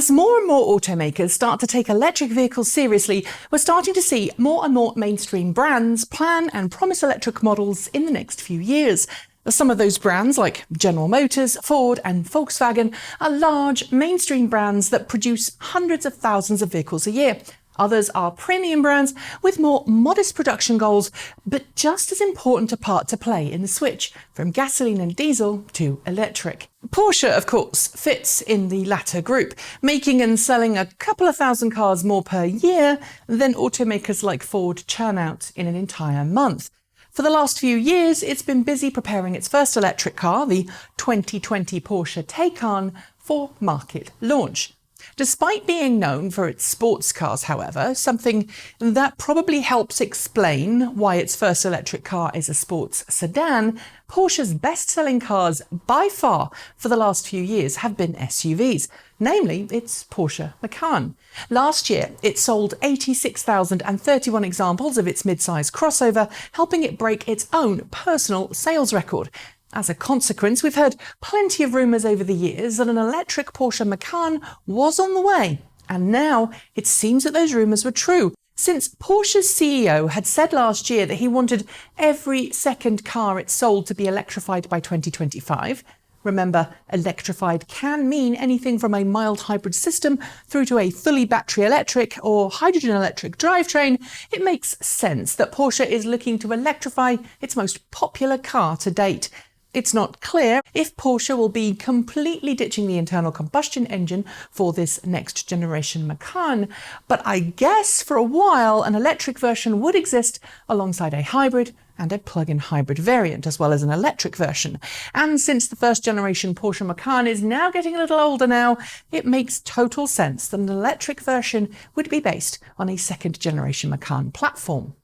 As more and more automakers start to take electric vehicles seriously, we're starting to see more and more mainstream brands plan and promise electric models in the next few years. Some of those brands, like General Motors, Ford and Volkswagen, are large mainstream brands that produce hundreds of thousands of vehicles a year. Others are premium brands with more modest production goals, but just as important a part to play in the switch from gasoline and diesel to electric. Porsche, of course, fits in the latter group, making and selling a couple of thousand cars more per year than automakers like Ford churn out in an entire month. For the last few years, it's been busy preparing its first electric car, the 2020 Porsche Taycan, for market launch. Despite being known for its sports cars, however, something that probably helps explain why its first electric car is a sports sedan, Porsche's best-selling cars by far for the last few years have been SUVs, namely its Porsche Macan. Last year, it sold 86,031 examples of its mid-size crossover, helping it break its own personal sales record. As a consequence, we've heard plenty of rumours over the years that an electric Porsche Macan was on the way. And now it seems that those rumours were true, since Porsche's CEO had said last year that he wanted every second car it sold to be electrified by 2025. Remember, electrified can mean anything from a mild hybrid system through to a fully battery electric or hydrogen electric drivetrain. It makes sense that Porsche is looking to electrify its most popular car to date. It's not clear if Porsche will be completely ditching the internal combustion engine for this next generation Macan, but I guess for a while an electric version would exist alongside a hybrid and a plug-in hybrid variant, as well as an electric version. And since the first generation Porsche Macan is now getting a little older now, it makes total sense that an electric version would be based on a second generation Macan platform.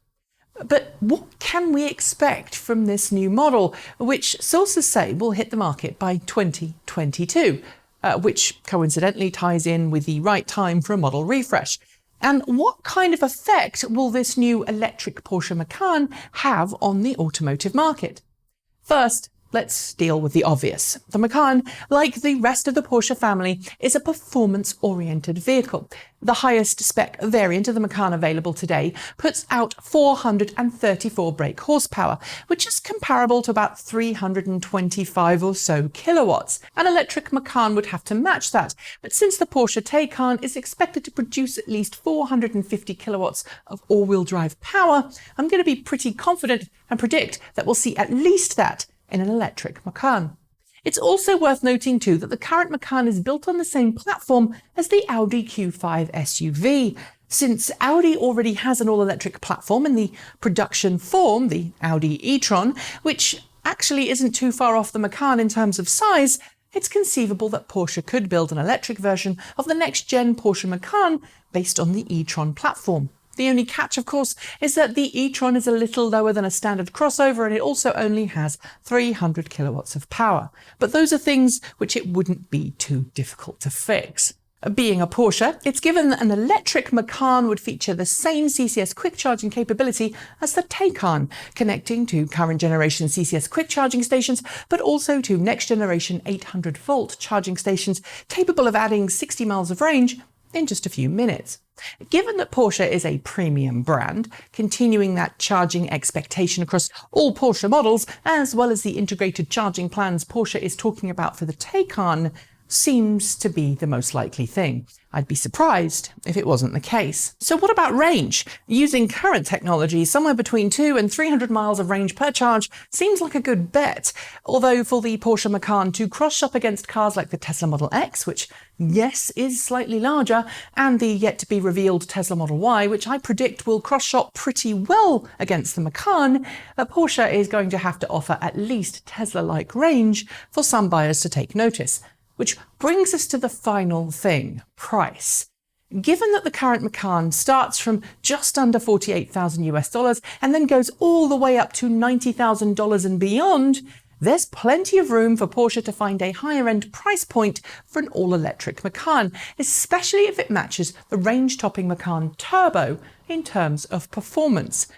But what can we expect from this new model, which sources say will hit the market by 2022, which coincidentally ties in with the right time for a model refresh? And what kind of effect will this new electric Porsche Macan have on the automotive market? First, let's deal with the obvious. The Macan, like the rest of the Porsche family, is a performance-oriented vehicle. The highest spec variant of the Macan available today puts out 434 brake horsepower, which is comparable to about 325 or so kilowatts. An electric Macan would have to match that, but since the Porsche Taycan is expected to produce at least 450 kilowatts of all-wheel drive power, I'm going to be pretty confident and predict that we'll see at least that in an electric Macan. It's also worth noting too that the current Macan is built on the same platform as the Audi Q5 SUV. Since Audi already has an all-electric platform in the production form, the Audi e-tron, which actually isn't too far off the Macan in terms of size, it's conceivable that Porsche could build an electric version of the next-gen Porsche Macan based on the e-tron platform. The only catch, of course, is that the e-tron is a little lower than a standard crossover and it also only has 300 kilowatts of power. But those are things which it wouldn't be too difficult to fix. Being a Porsche, it's given that an electric Macan would feature the same CCS quick charging capability as the Taycan, connecting to current generation CCS quick charging stations, but also to next generation 800-volt charging stations capable of adding 60 miles of range in just a few minutes. Given that Porsche is a premium brand, continuing that charging expectation across all Porsche models, as well as the integrated charging plans Porsche is talking about for the Taycan, seems to be the most likely thing. I'd be surprised if it wasn't the case. So what about range? Using current technology, somewhere between 200 and 300 miles of range per charge seems like a good bet. Although for the Porsche Macan to cross-shop against cars like the Tesla Model X, which, yes, is slightly larger, and the yet-to-be-revealed Tesla Model Y, which I predict will cross-shop pretty well against the Macan, Porsche is going to have to offer at least Tesla-like range for some buyers to take notice. Which brings us to the final thing, price. Given that the current Macan starts from just under $48,000 and then goes all the way up to $90,000 and beyond, there's plenty of room for Porsche to find a higher-end price point for an all-electric Macan, especially if it matches the range-topping Macan Turbo in terms of performance.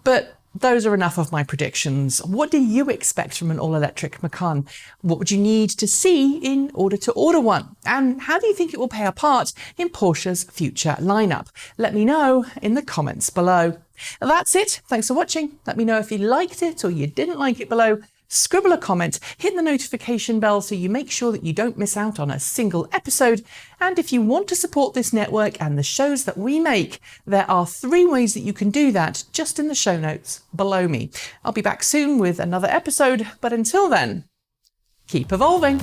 But those are enough of my predictions. What do you expect from an all-electric Macan? What would you need to see in order to order one? And how do you think it will play a part in Porsche's future lineup? Let me know in the comments below. That's it. Thanks for watching. Let me know if you liked it or you didn't like it below. Scribble a comment, hit the notification bell so you make sure that you don't miss out on a single episode. And if you want to support this network and the shows that we make, there are 3 ways that you can do that just in the show notes below me. I'll be back soon with another episode, but until then, keep evolving.